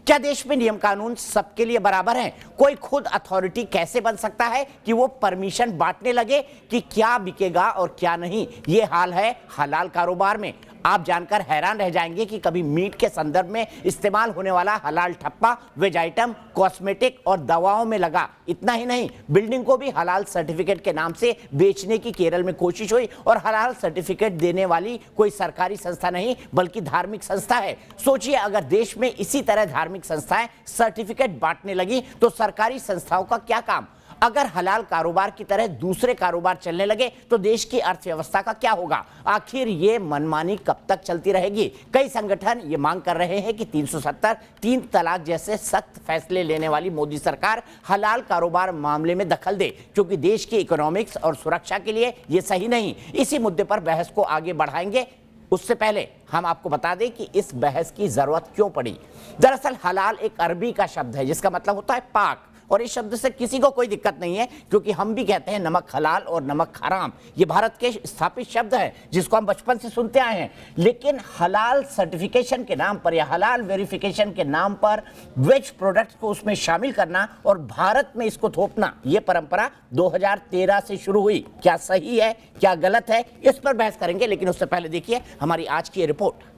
क्या देश में नियम कानून सबके लिए बराबर हैं? कोई खुद अथॉरिटी कैसे बन सकता है कि वो परमिशन बांटने लगे कि क्या बिकेगा और क्या नहीं? ये हाल है हलाल कारोबार में। आप जानकर हैरान रह जाएंगे कि कभी मीट के संदर्भ में इस्तेमाल होने वाला हलाल ठप्पा वेज आइटम, कॉस्मेटिक और दवाओं में लगा। इतना ही नहीं, बिल्डिंग को भी हलाल सर्टिफिकेट के नाम से बेचने की केरल में कोशिश हुई और हलाल सर्टिफिकेट देने वाली कोई सरकारी संस्था नहीं बल्कि धार्मिक संस्था है। सोचिए, अगर देश में इसी तरह धार्मिक संस्थाएं सर्टिफिकेट बांटने लगी तो सरकारी संस्थाओं का क्या काम? अगर हलाल कारोबार की तरह दूसरे कारोबार चलने लगे तो देश की अर्थव्यवस्था का क्या होगा? आखिर ये मनमानी कब तक चलती रहेगी? कई संगठन ये मांग कर रहे हैं कि 370, 3 तलाक जैसे सख्त फैसले लेने वाली मोदी सरकार हलाल कारोबार मामले में दखल दे, क्योंकि देश की इकोनॉमिक्स और सुरक्षा के लिए ये सही नहीं। इसी मुद्दे पर बहस को आगे बढ़ाएंगे। उससे पहले हम आपको बता दें कि इस बहस की जरूरत क्यों पड़ी। दरअसल हलाल एक अरबी का शब्द है जिसका मतलब होता है पाक, और इस शब्द से किसी को कोई दिक्कत नहीं है, क्योंकि हम भी कहते हैं नमक हलाल और नमक हराम। ये भारत के स्थापित शब्द है जिसको हम बचपन से सुनते आए हैं। लेकिन हलाल सर्टिफिकेशन के नाम पर या हलाल वेरिफिकेशन के नाम पर वेज प्रोडक्ट्स को उसमें शामिल करना और भारत में इसको थोपना, ये परंपरा 2013 से शुरू हुई। क्या सही है, क्या गलत है, इस पर बहस करेंगे। लेकिन उससे पहले देखिए हमारी आज की रिपोर्ट।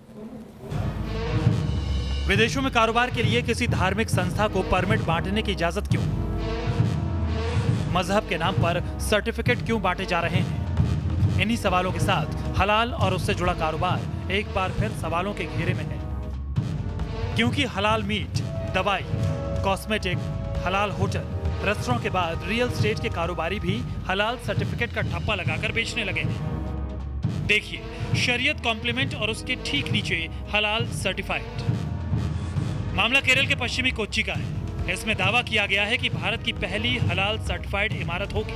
विदेशों में कारोबार के लिए किसी धार्मिक संस्था को परमिट बांटने की इजाजत क्यों? मजहब के नाम पर सर्टिफिकेट क्यों बांटे जा रहे हैं? इन्हीं सवालों के साथ हलाल और उससे जुड़ा कारोबार एक बार फिर सवालों के घेरे में है, क्योंकि हलाल मीट, दवाई, कॉस्मेटिक, हलाल होटल, रेस्टोरेंट के बाद रियल एस्टेट के कारोबारी भी हलाल सर्टिफिकेट का ठप्पा लगाकर बेचने लगे हैं। देखिए, शरीयत कॉम्प्लीमेंट और उसके ठीक नीचे हलाल सर्टिफाइड। मामला केरल के पश्चिमी कोच्चि का है। इसमें दावा किया गया है कि भारत की पहली हलाल सर्टिफाइड इमारत होगी।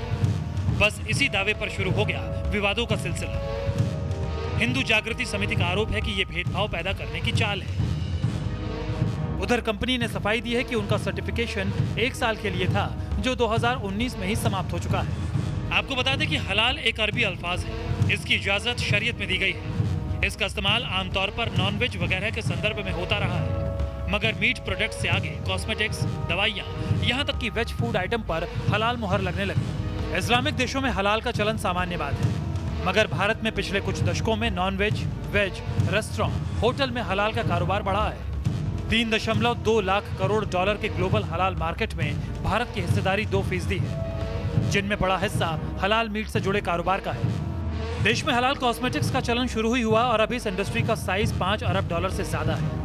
बस इसी दावे पर शुरू हो गया विवादों का सिलसिला। हिंदू जागृति समिति का आरोप है कि यह भेदभाव पैदा करने की चाल है। उधर कंपनी ने सफाई दी है कि उनका सर्टिफिकेशन 1 साल के लिए था, जो 2019 में ही समाप्त हो चुका है। आपको बता दें कि हलाल एक अरबी अल्फाज है। इसकी इजाजत शरीयत में दी गई है। इसका इस्तेमाल आमतौर पर नॉनवेज वगैरह के संदर्भ में होता रहा है, मगर मीट प्रोडक्ट से आगे कॉस्मेटिक्स, दवाइयाँ, यहाँ तक कि वेज फूड आइटम पर हलाल मुहर लगने लगी। इस्लामिक देशों में हलाल का चलन सामान्य बात है, मगर भारत में पिछले कुछ दशकों में नॉनवेज, वेज, रेस्टोरेंट, होटल में हलाल का कारोबार बढ़ा है। 3.2 लाख करोड़ डॉलर के ग्लोबल हलाल मार्केट में भारत की हिस्सेदारी 2% है, जिनमें बड़ा हिस्सा हलाल मीट से जुड़े कारोबार का है। देश में हलाल कॉस्मेटिक्स का चलन शुरू ही हुआ और अभी इस इंडस्ट्री का साइज $5 अरब से ज्यादा है।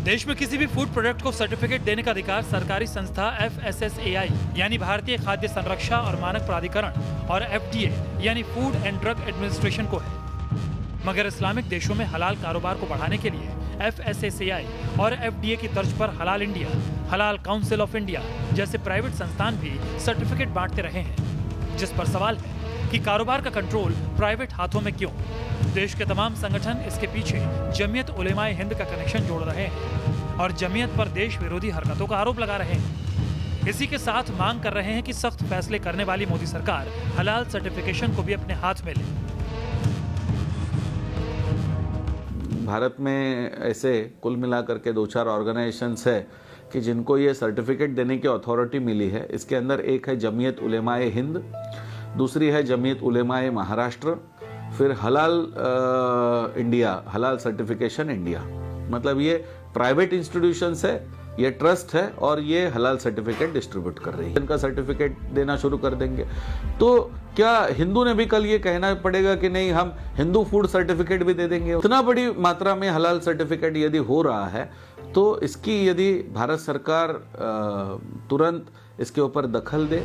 देश में किसी भी फूड प्रोडक्ट को सर्टिफिकेट देने का अधिकार सरकारी संस्था FSSAI यानी भारतीय खाद्य संरक्षा और मानक प्राधिकरण और FDA यानी फूड एंड ड्रग एडमिनिस्ट्रेशन को है। मगर इस्लामिक देशों में हलाल कारोबार को बढ़ाने के लिए FSSAI और FDA की तर्ज पर हलाल इंडिया, हलाल काउंसिल ऑफ इंडिया जैसे प्राइवेट संस्थान भी सर्टिफिकेट बांटते रहे हैं, जिस पर सवाल है कि कारोबार का कंट्रोल प्राइवेट हाथों में क्यों? देश के तमाम संगठन इसके पीछे जमीयत उलेमाए हिंद का कनेक्शन जोड़ रहे हैं और जमीयत पर देश विरोधी हरकतों का आरोप लगा रहे हैं। इसी के साथ मांग कर रहे हैं कि सख्त फैसले करने वाली मोदी सरकार हलाल सर्टिफिकेशन को भी अपने हाथ में ले। भारत में ऐसे कुल मिलाकर के 2-4 ऑर्गेनाइजेशंस है कि जिनको ये सर्टिफिकेट देने की अथॉरिटी मिली है। इसके अंदर एक है जमीयत उलेमाए हिंद, दूसरी है जमीयत उलेमाए महाराष्ट्र, फिर हलाल इंडिया, हलाल सर्टिफिकेशन इंडिया। मतलब ये प्राइवेट इंस्टीट्यूशंस है, ये ट्रस्ट है और ये हलाल सर्टिफिकेट डिस्ट्रीब्यूट कर रही है। इनका सर्टिफिकेट देना शुरू कर देंगे तो क्या हिंदू ने भी कल ये कहना पड़ेगा कि नहीं, हम हिंदू फूड सर्टिफिकेट भी दे देंगे? इतना बड़ी मात्रा में हलाल सर्टिफिकेट यदि हो रहा है तो इसकी यदि भारत सरकार तुरंत इसके ऊपर दखल दे।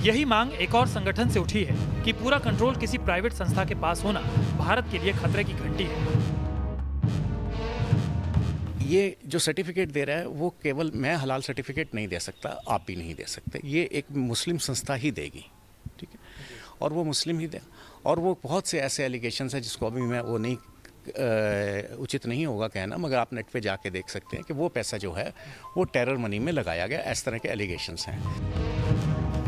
यही मांग एक और संगठन से उठी है कि पूरा कंट्रोल किसी प्राइवेट संस्था के पास होना भारत के लिए खतरे की घंटी है। ये जो सर्टिफिकेट दे रहा है वो केवल मैं हलाल सर्टिफिकेट नहीं दे सकता, आप भी नहीं दे सकते, ये एक मुस्लिम संस्था ही देगी, ठीक है, और वो मुस्लिम ही दे। और वो बहुत से ऐसे एलिगेशंस हैं जिसको अभी मैं वो नहीं उचित नहीं होगा कहना, मगर आप नेट पे जाके देख सकते हैं कि वो पैसा जो है वो टेरर मनी में लगाया गया, इस तरह के एलिगेशंस हैं।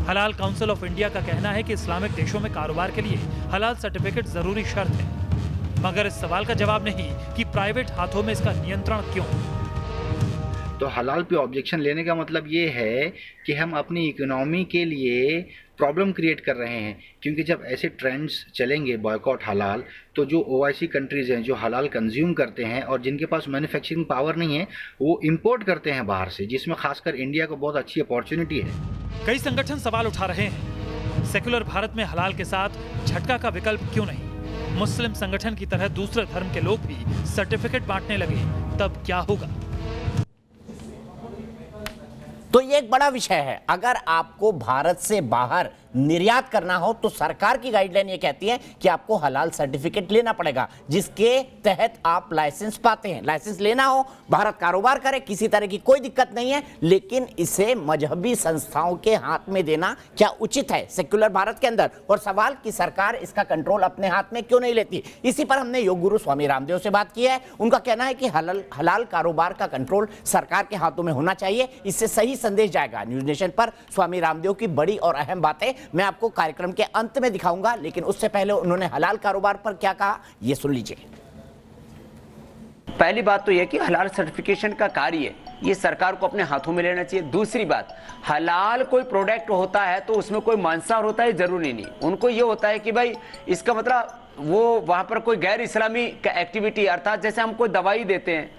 हलाल काउंसिल ऑफ इंडिया का कहना है कि इस्लामिक देशों में कारोबार के लिए हलाल सर्टिफिकेट जरूरी शर्त है, मगर इस सवाल का जवाब नहीं कि प्राइवेट हाथों में इसका नियंत्रण क्यों। तो हलाल पे ऑब्जेक्शन लेने का मतलब ये है कि हम अपनी इकोनॉमी के लिए प्रॉब्लम क्रिएट कर रहे हैं, क्योंकि जब ऐसे ट्रेंड्स चलेंगे बॉयकॉट हलाल, तो जो ओआईसी कंट्रीज़ हैं जो हलाल कंज्यूम करते हैं और जिनके पास मैन्युफैक्चरिंग पावर नहीं है, वो इंपोर्ट करते हैं बाहर से, जिसमें खासकर इंडिया को बहुत अच्छी अपॉर्चुनिटी है। कई संगठन सवाल उठा रहे हैं, सेक्युलर भारत में हलाल के साथ झटका का विकल्प क्यों नहीं? मुस्लिम संगठन की तरह दूसरे धर्म के लोग भी सर्टिफिकेट बांटने लगे, तब क्या होगा? तो ये एक बड़ा विषय है। अगर आपको भारत से बाहर निर्यात करना हो तो सरकार की गाइडलाइन ये कहती है कि आपको हलाल सर्टिफिकेट लेना पड़ेगा, जिसके तहत आप लाइसेंस पाते हैं। लाइसेंस लेना हो, भारत कारोबार करे, किसी तरह की कोई दिक्कत नहीं है, लेकिन इसे मजहबी संस्थाओं के हाथ में देना क्या उचित है सेक्युलर भारत के अंदर? और सवाल कि सरकार इसका कंट्रोल अपने हाथ में क्यों नहीं लेती। इसी पर हमने योग गुरु स्वामी रामदेव से बात की है। उनका कहना है कि हलाल कारोबार का कंट्रोल सरकार के हाथों में होना चाहिए, इससे सही संदेश जाएगा। न्यूज नेशन पर स्वामी रामदेव की बड़ी और अहम बातें मैं आपको कार्यक्रम के अंत में दिखाऊंगा, लेकिन उससे पहले उन्होंने हलाल कारोबार पर क्या कहा, ये सुन लीजिए। पहली बात तो यह कि हलाल सर्टिफिकेशन का कार्य ये सरकार को अपने हाथों में लेना चाहिए। दूसरी बात, हलाल कोई प्रोडक्ट होता है तो उसमें कोई मांसाहार होता है जरूरी नहीं। उनको ये होता है कि भाई इसका मतलब वो वहां पर कोई गैर इस्लामी एक्टिविटी, अर्थात जैसे हम कोई दवाई देते हैं,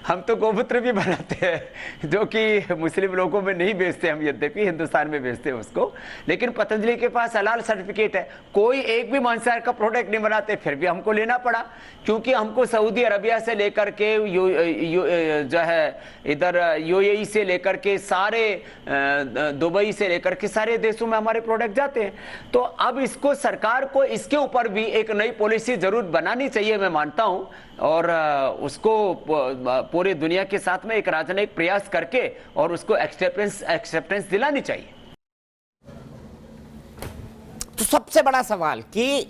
हम तो गोमूत्र भी बनाते हैं जो कि मुस्लिम लोगों में नहीं बेचते हम, यद्यपि हिंदुस्तान में बेचते हैं उसको, लेकिन पतंजलि के पास हलाल सर्टिफिकेट है। कोई एक भी मांसाहार का प्रोडक्ट नहीं बनाते, फिर भी हमको लेना पड़ा, क्योंकि हमको सऊदी अरबिया से लेकर के जो है इधर यूएई से लेकर के सारे दुबई से लेकर के सारे देशों में हमारे प्रोडक्ट जाते हैं। तो अब इसको सरकार को इसके ऊपर भी एक नई पॉलिसी जरूर बनानी चाहिए, मैं मानता हूं, और उसको पूरी दुनिया के साथ में एक राजनयिक प्रयास करके और उसको एक्सेप्टेंस दिलानी चाहिए। तो सबसे बड़ा सवाल कि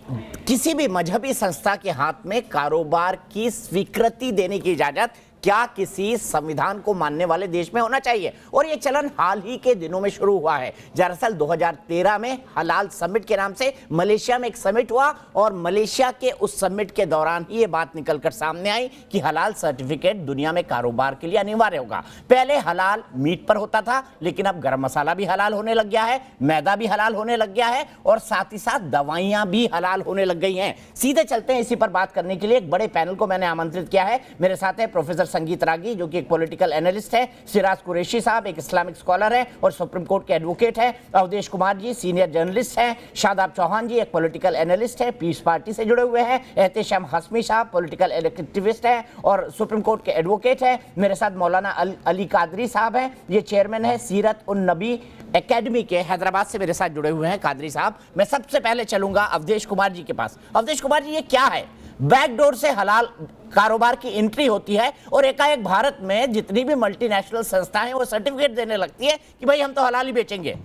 किसी भी मजहबी संस्था के हाथ में कारोबार की स्वीकृति देने की इजाजत क्या किसी संविधान को मानने वाले देश में होना चाहिए? और यह चलन हाल ही के दिनों में शुरू हुआ है। दरअसल 2013 में हलाल समिट के नाम से मलेशिया में एक समिट हुआ और मलेशिया के उस समिट के दौरान ही ये बात निकलकर सामने आई कि हलाल सर्टिफिकेट दुनिया में कारोबार के लिए अनिवार्य होगा। पहले हलाल मीट पर होता था, लेकिन अब गरम मसाला भी हलाल होने लग गया है, मैदा भी हलाल होने लग गया है और साथ ही साथ दवाइयां भी हलाल होने लग गई हैं। सीधे चलते हैं, इसी पर बात करने के लिए एक बड़े पैनल को मैंने आमंत्रित किया है। मेरे साथ है प्रोफेसर संगीत रागी, जो कि एक पॉलिटिकल एनालिस्ट है, सिराज कुरैशी साहब एक इस्लामिक स्कॉलर है और सुप्रीम कोर्ट के एडवोकेट है, अवधेश कुमार जी सीनियर जर्नलिस्ट हैं, शादाब चौहान जी एक पॉलिटिकल एनालिस्ट है, पीस पार्टी से जुड़े हुए हैं, एहतेशाम हस्मी साहब पॉलिटिकल एक्टिविस्ट हैं और सुप्रीम कोर्ट के एडवोकेट है। मेरे साथ मौलाना अली कादरी साहब हैं, ये चेयरमैन है सीरत उन नबी एकेडमी के, हैदराबाद से मेरे साथ जुड़े हुए हैं कादरी साहब। मैं सबसे पहले चलूंगा अवधेश कुमार जी के पास। अवधेश कुमार जी, ये क्या है? बैकडोर से हलाल कारोबार की एंट्री होती है और एकाएक भारत में जितनी भी मल्टीनेशनल संस्थाएं हैं वो सर्टिफिकेट देने लगती है कि भाई हम तो हलाल ही बेचेंगे।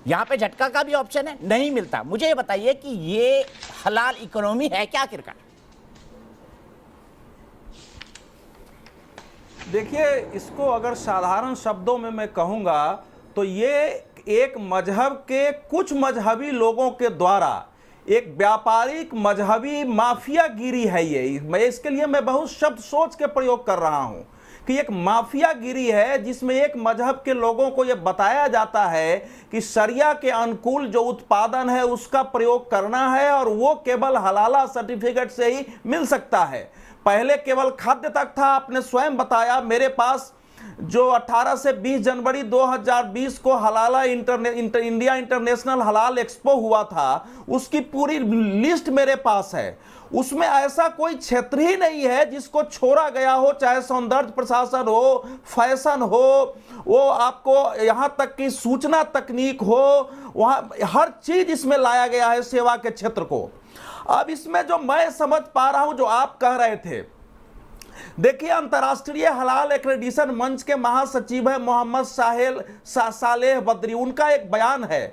यहां पे झटका का भी ऑप्शन है, नहीं मिलता। मुझे ये बताइए कि ये हलाल इकोनॉमी है क्या आखिरकार? देखिए, इसको अगर साधारण शब्दों में मैं कहूँगा तो ये एक मजहब के कुछ मजहबी लोगों के द्वारा एक व्यापारिक मजहबी माफियागिरी है। ये इसके लिए मैं बहुत शब्द सोच के प्रयोग कर रहा हूँ कि एक माफियागिरी है, जिसमें एक मजहब के लोगों को ये बताया जाता है कि शरिया के अनुकूल जो उत्पादन है उसका प्रयोग करना है और वो केवल हलाला सर्टिफिकेट से ही मिल सकता है। पहले केवल खाद्य तक था, आपने स्वयं बताया। मेरे पास जो 18 से 20 जनवरी 2020 को हलाला इंडिया इंटरनेशनल हलाल एक्सपो हुआ था, उसकी पूरी लिस्ट मेरे पास है। उसमें ऐसा कोई क्षेत्र ही नहीं है जिसको छोड़ा गया हो, चाहे सौंदर्य प्रशासन हो, फैशन हो, वो आपको यहाँ तक कि सूचना तकनीक हो, वहाँ हर चीज इसमें लाया गया है सेवा के क्षेत्र को। अब इसमें जो मैं समझ पा रहा हूं, जो आप कह रहे थे, देखिए, अंतर्राष्ट्रीय हलाल एक्रेडिशन मंच के महासचिव है मोहम्मद सालेह बद्री। उनका एक बयान है,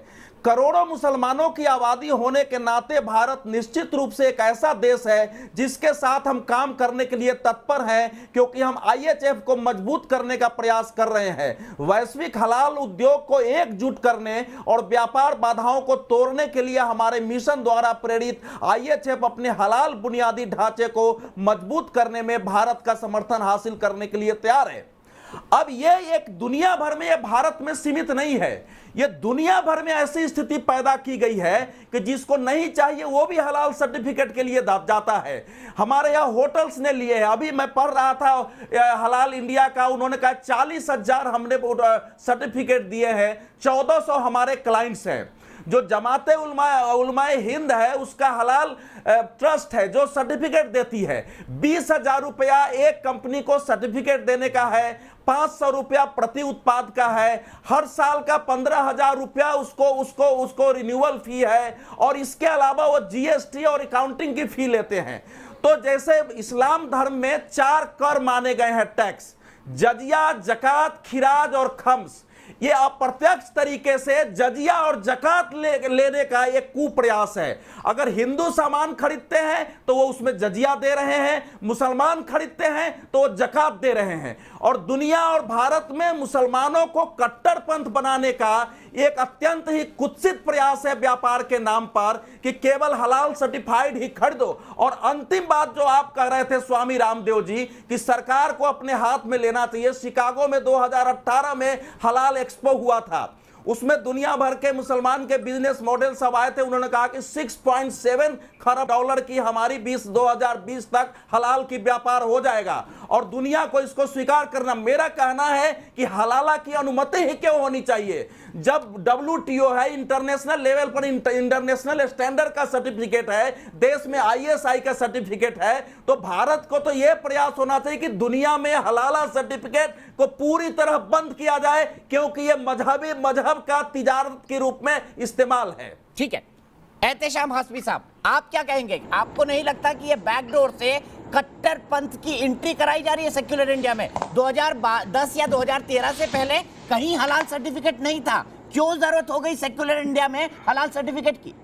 करोड़ों मुसलमानों की आबादी होने के नाते भारत निश्चित रूप से एक ऐसा देश है जिसके साथ हम काम करने के लिए तत्पर हैं, क्योंकि हम IHF को मजबूत करने का प्रयास कर रहे हैं। वैश्विक हलाल उद्योग को एकजुट करने और व्यापार बाधाओं को तोड़ने के लिए हमारे मिशन द्वारा प्रेरित IHF अपने हलाल बुनियादी ढांचे को मजबूत करने में भारत का समर्थन हासिल करने के लिए तैयार है। अब ये एक दुनिया भर में, ये भारत में सीमित नहीं है, ये दुनिया भर में ऐसी स्थिति पैदा की गई है कि जिसको नहीं चाहिए वो भी हलाल सर्टिफिकेट के लिए जाता है। हमारे यहाँ होटल्स ने लिए हैं, अभी मैं पढ़ रहा था हलाल इंडिया का, उन्होंने कहा 40,000 हमने सर्टिफिकेट दिए हैं, 1400 हमारे क्लाइंट्स हैं। जो जमाते उलमाए हिंद है उसका हलाल ट्रस्ट है जो सर्टिफिकेट देती है, 20,000 रुपया एक कंपनी को सर्टिफिकेट देने का है, 500 रुपया प्रति उत्पाद का है, हर साल का 15,000 रुपया उसको रिन्यूअल फी है, और इसके अलावा वो जीएसटी और अकाउंटिंग की फी लेते हैं। तो जैसे इस्लाम धर्म में 4 कर माने गए हैं टैक्स, जजिया, जकात, खिराज और खम्स। ये अप्रत्यक्ष तरीके से जजिया और जकात लेने का एक कुप्रयास है। अगर हिंदू सामान खरीदते हैं तो वो उसमें जजिया दे रहे हैं, मुसलमान खरीदते हैं तो वो जकात दे रहे हैं। और दुनिया और भारत में मुसलमानों को कट्टरपंथ बनाने का एक अत्यंत ही कुत्सित प्रयास है व्यापार के नाम पर कि केवल हलाल सर्टिफाइड ही खरीदो। और अंतिम बात जो आप कह रहे थे स्वामी रामदेव जी कि सरकार को अपने हाथ में लेना चाहिए, शिकागो में 2018 में हलाल एक्सपो हुआ था, उसमें दुनिया भर के मुसलमान के बिजनेस मॉडल सब आए थे। उन्होंने कहा कि 6.7 खरब डॉलर की हमारी 2020 तक हलाल की व्यापार हो जाएगा, और दुनिया को इसको स्वीकार करना। मेरा कहना है कि हलाला की अनुमति ही क्यों होनी चाहिए? जब WTO है, इंटरनेशनल लेवल पर इंटरनेशनल स्टैंडर्ड का सर्टिफिकेट है, देश में ISI का सर्टिफिकेट है, तो भारत को तो यह प्रयास होना चाहिए कि दुनिया में हलाला सर्टिफिकेट को पूरी तरह बंद किया जाए, क्योंकि यह मजहब का तिजारत के रूप में इस्तेमाल है। ठीक है, एहतेशाम हाशमी साहब, आप क्या कहेंगे? आपको नहीं लगता कि ये बैकडोर से कट्टरपंथ की एंट्री कराई जा रही है सेक्युलर इंडिया में? 2010 या 2013 से पहले कहीं हलाल सर्टिफिकेट नहीं था, क्यों जरूरत हो गई सेक्युलर इंडिया में हलाल सर्टिफिकेट की?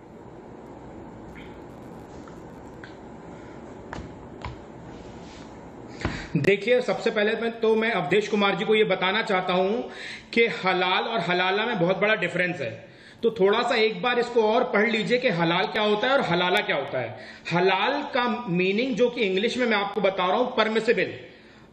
देखिए, सबसे पहले मैं अवधेश कुमार जी को ये बताना चाहता हूं कि हलाल और हलाला में बहुत बड़ा डिफरेंस है। तो थोड़ा सा एक बार इसको और पढ़ लीजिए कि हलाल क्या होता है और हलाला क्या होता है। हलाल का मीनिंग जो कि इंग्लिश में मैं आपको बता रहा हूं, परमिसिबल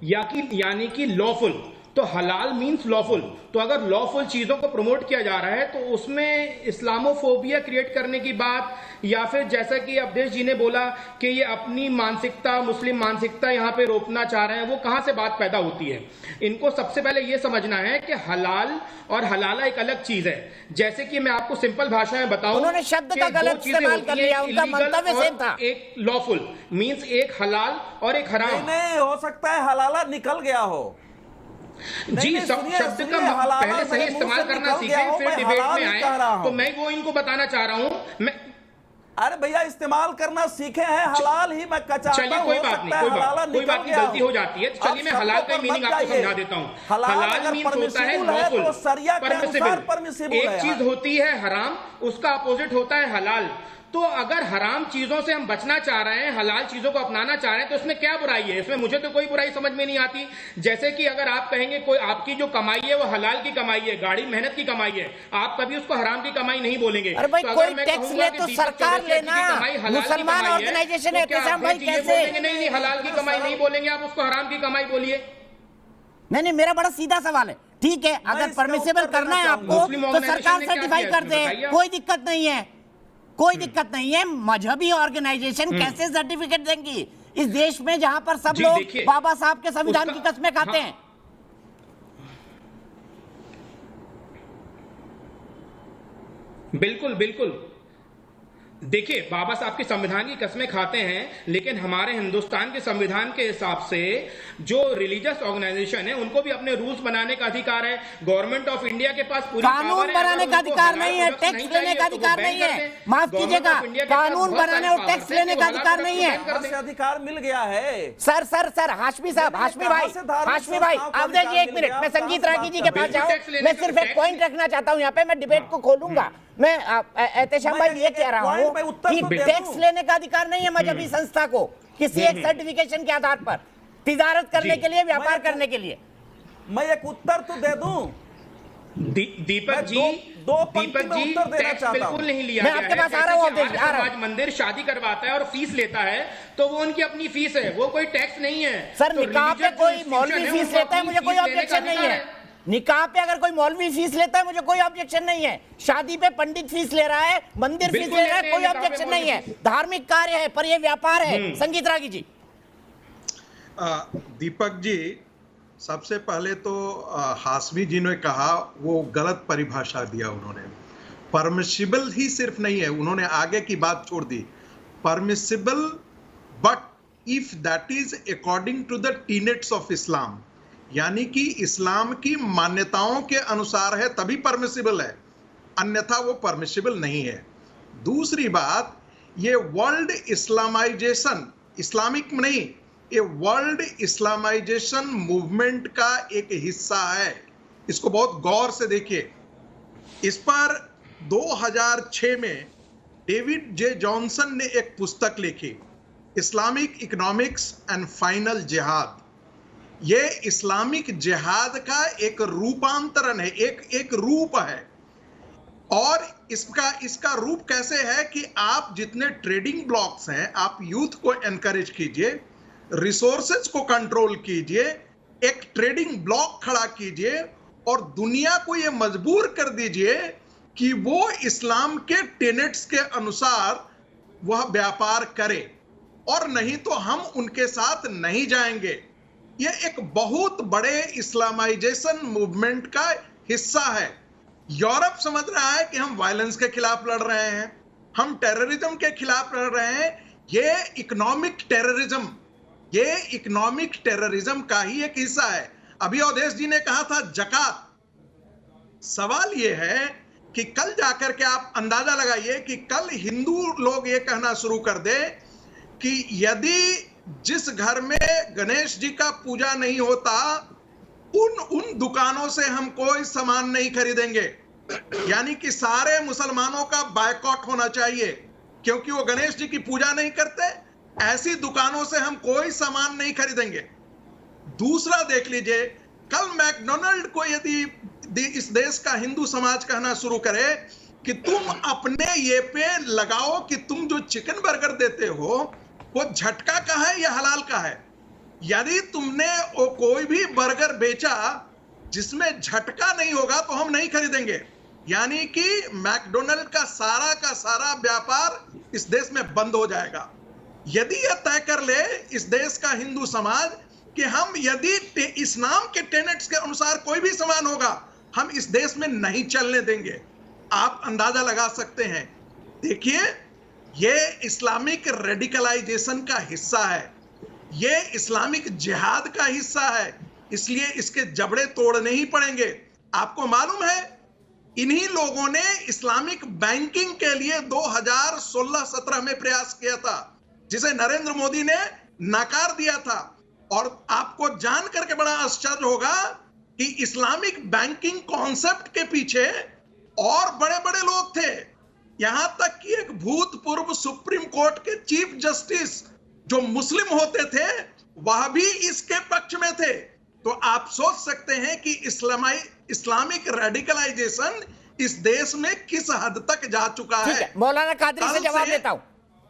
यानी कि लॉफुल। तो हलाल मीन्स लॉफुल। तो अगर लॉफुल चीजों को प्रमोट किया जा रहा है तो उसमें इस्लामोफोबिया क्रिएट करने की बात, या फिर जैसा कि अवधेश जी ने बोला कि ये अपनी मानसिकता, मुस्लिम मानसिकता यहाँ पे रोकना चाह रहे हैं, वो कहां से बात पैदा होती है? इनको सबसे पहले ये समझना है कि हलाल और हलाला एक अलग चीज है। जैसे कि मैं आपको सिंपल भाषा में बताऊं, उन्होंने शब्द का गलत इस्तेमाल कर लिया, उनका मंतव्य सेम था। एक लॉफुल मीन्स एक हलाल और एक हराम। नहीं हो सकता है हलाला निकल गया हो। जी, शब्द का पहले सही इस्तेमाल करना सीखें, फिर डिबेट में आए। तो मैं वो इनको बताना चाह रहा हूं। अरे भैया, इस्तेमाल करना सीखे हैं, हलाल ही मैं कचाता हूं। चलिए, कोई बात नहीं, गलती हो जाती है। चलिए मैं हलाल का मीनिंग आपको समझा देता हूं। हलाल मीन्स होता है लॉफुल, परमिसिबल। एक चीज होती है हराम, उसका अपोजिट होता है हलाल। तो अगर हराम चीजों से हम बचना चाह रहे हैं, हलाल चीजों को अपनाना चाह रहे हैं, तो इसमें क्या बुराई है? इसमें मुझे तो कोई बुराई समझ में नहीं आती। जैसे कि अगर आप कहेंगे कोई आपकी जो कमाई है वो हलाल की कमाई है, गाड़ी मेहनत की कमाई है, आप कभी उसको हराम की कमाई नहीं बोलेंगे। अरे भाई, कोई टैक्स ले तो सरकार लेना, मुसलमान ऑर्गेनाइजेशन है, एहतेशाम भाई कैसे? नहीं, हलाल की कमाई नहीं बोलेंगे, आप उसको हराम की कमाई बोलिए। नहीं, मेरा बड़ा सीधा सवाल है। ठीक है, अगर परमिसिबल करना है आपको तो सरकार सर्टिफाई कर दे, कोई दिक्कत नहीं है, कोई दिक्कत नहीं है। मजहबी ऑर्गेनाइजेशन कैसे सर्टिफिकेट देंगी इस देश में जहां पर सब लोग बाबा साहब के संविधान की कसमें खाते हैं? बिल्कुल बिल्कुल। देखिए, बाबा साहब के संविधान की कसमें खाते हैं, लेकिन हमारे हिंदुस्तान के संविधान के हिसाब से जो रिलीजियस ऑर्गेनाइजेशन है उनको भी अपने रूल्स बनाने का अधिकार है। गवर्नमेंट ऑफ इंडिया के पास पूरी कानून बनाने का अधिकार नहीं है, टैक्स लेने का अधिकार नहीं है। माफ कीजिएगा, कानून बनाने और टैक्स लेने का अधिकार नहीं है। अधिकार मिल गया है। सर हाशमी साहब, हाशमी भाई, अवधेश जी एक मिनट, मैं संगीत रागी जी के पास जाऊं। मैं सिर्फ एक पॉइंट रखना चाहता हूं, यहाँ पे मैं डिबेट को खोलूंगा। मैं एहतेशाम भाई ये कह रहा हूं कि टैक्स लेने का अधिकार नहीं है मजहबी संस्था को किसी एक सर्टिफिकेशन के आधार पर तिजारत करने के लिए, व्यापार करने के लिए। मैं एक उत्तर तो दे दूं। दीपक जी, दो पंक्ति में उत्तर देना टैक्स चाहता बिल्कुल हूं। नहीं लिया मैं गया आपके है। पास आ रहा हूं, जैसे कि आ रहा हूं। समाज मंदिर शादी करवाता है और फीस लेता है, तो वो उनकी अपनी फीस है, वो कोई टैक्स नहीं है। सर तो निकाह पे religious जो कोई institution मौलवी है, फीस उनको लेता है, अपनी मुझे कोई फीस लेने का ऑब्जेक्शन नहीं अधिकार है। निकाह पे अगर कोई मौलवी फीस लेता है, मुझे कोई ऑब्जेक्शन नहीं है। शादी पे पंडित फीस ले रहा है, मंदिर फीस बिल्कुल ले रहा है, लेते हैं, कोई निकाह पे ऑब्जेक्शन नहीं है। मौलवी धार्मिक कार्य है, पर ये व्यापार है। संगीत रागी जी। दीपक जी, सबसे पहले तो हाशमी जी ने कहा वो गलत परिभाषा दिया उन्होंने। परमिसिबल ही सिर्फ नहीं है, उन्होंने आगे की बात छोड़ दी। Permissible but if that is according to the tenets of Islam, यानी कि इस्लाम की मान्यताओं के अनुसार है तभी परमिसिबल है, अन्यथा वो परमिसिबल नहीं है। दूसरी बात, ये वर्ल्ड इस्लामाइजेशन, इस्लामिक नहीं, ये वर्ल्ड इस्लामाइजेशन मूवमेंट का एक हिस्सा है। इसको बहुत गौर से देखिए। इस पर 2006 में डेविड जे जॉनसन ने एक पुस्तक लिखी, इस्लामिक इकोनॉमिक्स एंड फाइनल जिहाद। ये इस्लामिक जिहाद का एक रूपांतरण है, एक रूप है। और इसका रूप कैसे है कि आप जितने ट्रेडिंग ब्लॉक्स हैं, आप यूथ को एनकरेज कीजिए, रिसोर्सेज को कंट्रोल कीजिए, एक ट्रेडिंग ब्लॉक खड़ा कीजिए और दुनिया को यह मजबूर कर दीजिए कि वो इस्लाम के टेनेट्स के अनुसार वह व्यापार करे, और नहीं तो हम उनके साथ नहीं जाएंगे। यह एक बहुत बड़े इस्लामाइजेशन मूवमेंट का हिस्सा है। यूरोप समझ रहा है कि हम वायलेंस के खिलाफ लड़ रहे हैं, हम टेररिज्म के खिलाफ लड़ रहे हैं। ये इकोनॉमिक टेररिज्म का ही एक हिस्सा है। अभी अवधेश जी ने कहा था जकात। सवाल यह है कि कल जाकर के आप अंदाजा लगाइए कि कल हिंदू लोग ये कहना शुरू कर दे कि यदि जिस घर में गणेश जी का पूजा नहीं होता, उन दुकानों से हम कोई सामान नहीं खरीदेंगे, यानी कि सारे मुसलमानों का बायकॉट होना चाहिए क्योंकि वो गणेश जी की पूजा नहीं करते, ऐसी दुकानों से हम कोई सामान नहीं खरीदेंगे। दूसरा देख लीजिए, कल मैकडोनल्ड को यदि इस देश का हिंदू समाज कहना शुरू करे कि तुम अपने ये पे लगाओ कि तुम जो चिकन बर्गर देते हो वो झटका का है या हलाल का है। यदि तुमने वो कोई भी बर्गर बेचा जिसमें झटका नहीं होगा तो हम नहीं खरीदेंगे, यानी कि मैकडोनल्ड का सारा व्यापार इस देश में बंद हो जाएगा। यदि यह तय कर ले इस देश का हिंदू समाज कि हम यदि इस्लाम के टेनेट्स के अनुसार कोई भी सामान होगा हम इस देश में नहीं चलने देंगे, आप अंदाजा लगा सकते हैं। देखिए, यह इस्लामिक रेडिकलाइजेशन का हिस्सा है, यह इस्लामिक जिहाद का हिस्सा है, इसलिए इसके जबड़े तोड़ने ही पड़ेंगे। आपको मालूम है, इन्हीं लोगों ने इस्लामिक बैंकिंग के लिए 2016-17 में प्रयास किया था, जिसे नरेंद्र मोदी ने नकार दिया था। और आपको जान करके बड़ा आश्चर्य होगा कि इस्लामिक बैंकिंग कॉन्सेप्ट के पीछे और बड़े बड़े लोग थे, यहां तक कि एक भूतपूर्व सुप्रीम कोर्ट के चीफ जस्टिस जो मुस्लिम होते थे वह भी इसके पक्ष में थे। तो आप सोच सकते हैं कि इस्लामिक रेडिकलाइजेशन इस देश में किस हद तक जा चुका है। मौलाना कादरी से जवाब लेता हूं,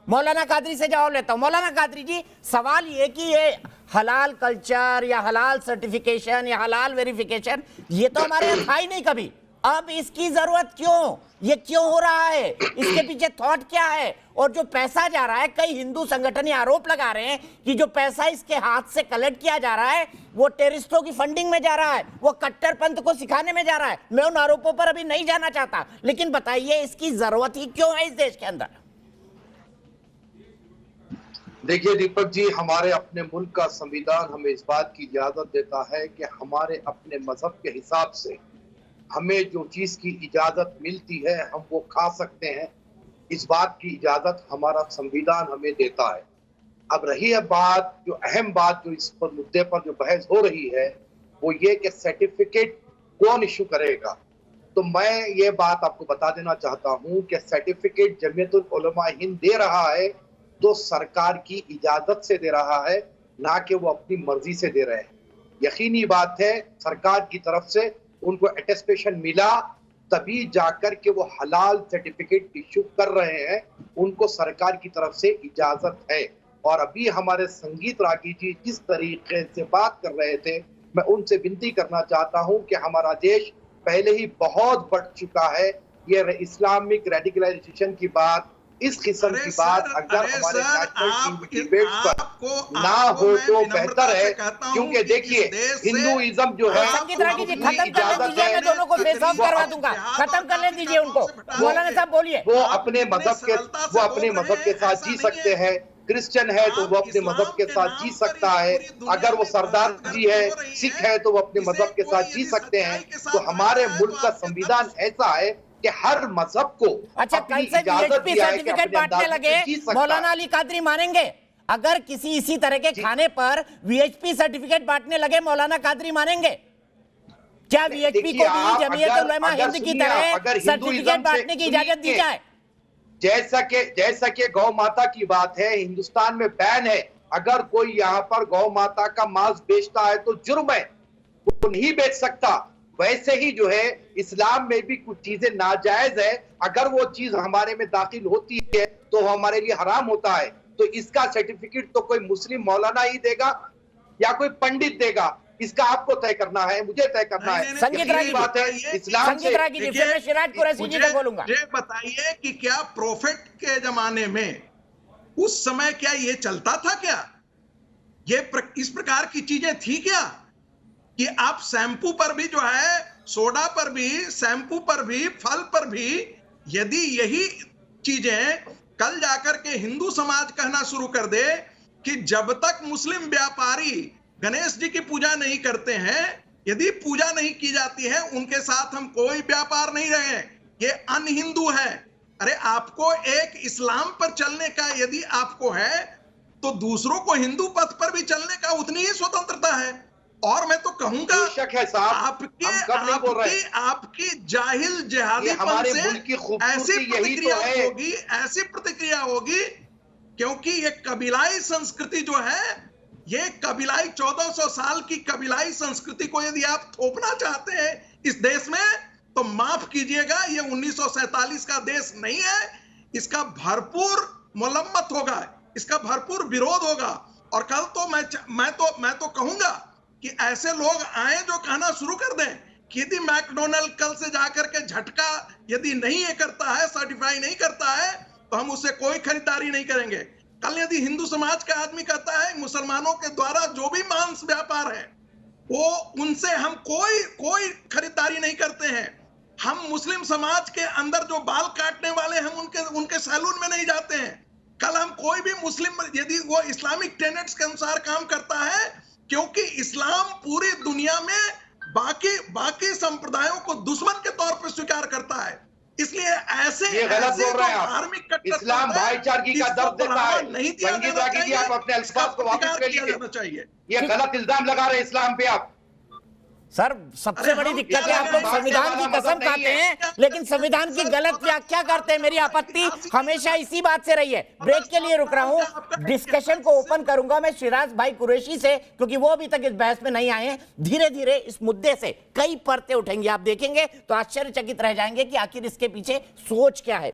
मौलाना कादरी से जवाब लेता हूं। मौलाना कादरी जी, सवाल ये कि ये हलाल कल्चर या हलाल सर्टिफिकेशन या हलाल वेरिफिकेशन ये तो हमारे यहाँ था ही नहीं कभी, अब इसकी जरूरत क्यों, ये क्यों हो रहा है, इसके पीछे थॉट क्या है? और जो पैसा जा रहा है, कई हिंदू संगठन ये आरोप लगा रहे हैं कि जो पैसा इसके हाथ से कलेक्ट किया जा रहा है वो टेररिस्टों की फंडिंग में जा रहा है, वो कट्टरपंथ को सिखाने में जा रहा है। मैं उन आरोपों पर अभी नहीं जाना चाहता, लेकिन बताइए इसकी जरूरत ही क्यों है इस देश के अंदर? देखिए दीपक जी, हमारे अपने मुल्क का संविधान हमें इस बात की इजाजत देता है कि हमारे अपने मजहब के हिसाब से हमें जो चीज की इजाजत मिलती है हम वो खा सकते हैं। इस बात की इजाजत हमारा संविधान हमें देता है। अब रही है बात, जो अहम बात जो इस पर मुद्दे पर जो बहस हो रही है वो ये कि सर्टिफिकेट कौन इशू करेगा। तो मैं ये बात आपको बता देना चाहता हूँ कि सर्टिफिकेट जमीयतुल उलमा हिंद दे रहा है तो सरकार की इजाजत से दे रहा है, ना कि वो अपनी मर्जी से दे रहे हैं। यकीनी बात है सरकार की तरफ से उनको अटेस्टेशन मिला, तभी जाकर के वो हलाल सर्टिफिकेट इश्यू कर रहे हैं, उनको सरकार की तरफ से इजाजत है। और अभी हमारे संगीत रागी जी जिस तरीके से बात कर रहे थे, मैं उनसे विनती करना चाहता हूं कि हमारा देश पहले ही बहुत बढ़ चुका है। ये इस्लामिक रेडिकलाइजेशन की बात, इस किस्म की बात अगर हमारे नेशनल टीवी डिबेट्स पर ना हो तो बेहतर है, क्योंकि देखिए हिंदुइज्म जो है संगीत रागी जी खत्म कर दीजिए, मैं दोनों को फेस ऑफ करवा दूंगा, खत्म कर ले दीजिए उनको। मौलाना साहब बोलिए। वो अपने मजहब के साथ जी सकते हैं। क्रिश्चियन है तो वो अपने मजहब के साथ जी सकता है, अगर वो सरदार जी है, सिख है तो वो अपने मजहब के साथ जी सकते हैं। तो हमारे मुल्क का संविधान ऐसा है कि हर मजहब को अच्छा, कल से वीएचपी सर्टिफिकेट बांटने लगे, मौलाना अली कादरी मानेंगे? अगर किसी इसी तरह के खाने पर वीएचपी सर्टिफिकेट बांटने लगे, मौलाना कादरी मानेंगे? क्या वीएचपी को भी जमीयत उलमा हिंद की तरह सर्टिफिकेट बांटने की इजाजत दी जाए? जैसा कि गौ माता की बात है, हिंदुस्तान में बैन है, अगर कोई यहाँ पर गौ माता का मांस बेचता है तो जुर्म है, वो नहीं बेच सकता। वैसे ही जो है इस्लाम में भी कुछ चीजें नाजायज है, अगर वो चीज हमारे में दाखिल होती है तो हमारे लिए हराम होता है। तो इसका सर्टिफिकेट तो कोई मुस्लिम मौलाना ही देगा या कोई पंडित देगा, इसका आपको तय करना है, मुझे तय करना है। संगीत रागी बात है इस्लाम से। फिर मैं सिराज कुरैशी जी को बोलूंगा। ये बताइए कि क्या प्रोफेट के जमाने में उस समय क्या ये चलता था? क्या ये इस प्रकार की चीजें थी क्या कि आप शैम्पू पर भी जो है, सोडा पर भी, शैम्पू पर भी, फल पर भी, यदि यही चीजें कल जाकर के हिंदू समाज कहना शुरू कर दे कि जब तक मुस्लिम व्यापारी गणेश जी की पूजा नहीं करते हैं, यदि पूजा नहीं की जाती है, उनके साथ हम कोई व्यापार नहीं रहे, ये अनहिंदू है। अरे आपको एक इस्लाम पर चलने का यदि आपको है तो दूसरों को हिंदू पथ पर भी चलने का उतनी ही स्वतंत्रता है। और मैं तो कहूंगा आपकी जाहिल जिहादीपन से ऐसी प्रतिक्रिया होगी, क्योंकि ये कबीलाई संस्कृति जो है, ये कबीलाई 1400 साल की कबीलाई संस्कृति को यदि आप थोपना चाहते हैं इस देश में, तो माफ कीजिएगा, ये 1947 का देश नहीं है। इसका भरपूर मुलम्मत होगा, इसका भरपूर विरोध होगा। और कल तो मैं तो कहूंगा कि ऐसे लोग आए जो कहना शुरू कर दें कि यदि मैकडोनल्ड कल से जाकर के झटका यदि नहीं ये करता है, सर्टिफाई नहीं करता है, तो हम उससे कोई खरीदारी नहीं करेंगे। कल यदि हिंदू समाज का आदमी कहता है मुसलमानों के द्वारा जो भी मांस व्यापार है वो उनसे हम कोई खरीदारी नहीं करते हैं, हम मुस्लिम समाज के अंदर जो बाल काटने वाले हम उनके सैलून में नहीं जाते हैं। कल हम कोई भी मुस्लिम यदि वो इस्लामिक टेनेट्स के अनुसार काम करता है, क्योंकि इस्लाम पूरी दुनिया में बाकी संप्रदायों को दुश्मन के तौर पर स्वीकार करता है। इसलिए ऐसे धार्मिक इस्लाम भाईचारगी का दर्द देता है। संगीत रागी जी, आप अपने अल्फाज को वापस ले लीजिए, ये गलत इल्जाम लगा रहे इस्लाम पे आप। सर, सबसे बड़ी दिक्कत है आप लोग संविधान की कसम खाते हैं लेकिन संविधान की गलत व्याख्या करते हैं। मेरी आपत्ति हमेशा इसी बात से रही है। ब्रेक के लिए रुक रहा हूं, डिस्कशन को ओपन करूंगा मैं शिराज भाई कुरैशी से, क्योंकि वो अभी तक इस बहस में नहीं आए हैं। धीरे धीरे इस मुद्दे से कई परतें उठेंगी, आप देखेंगे तो आश्चर्यचकित रह जाएंगे कि आखिर इसके पीछे सोच क्या है।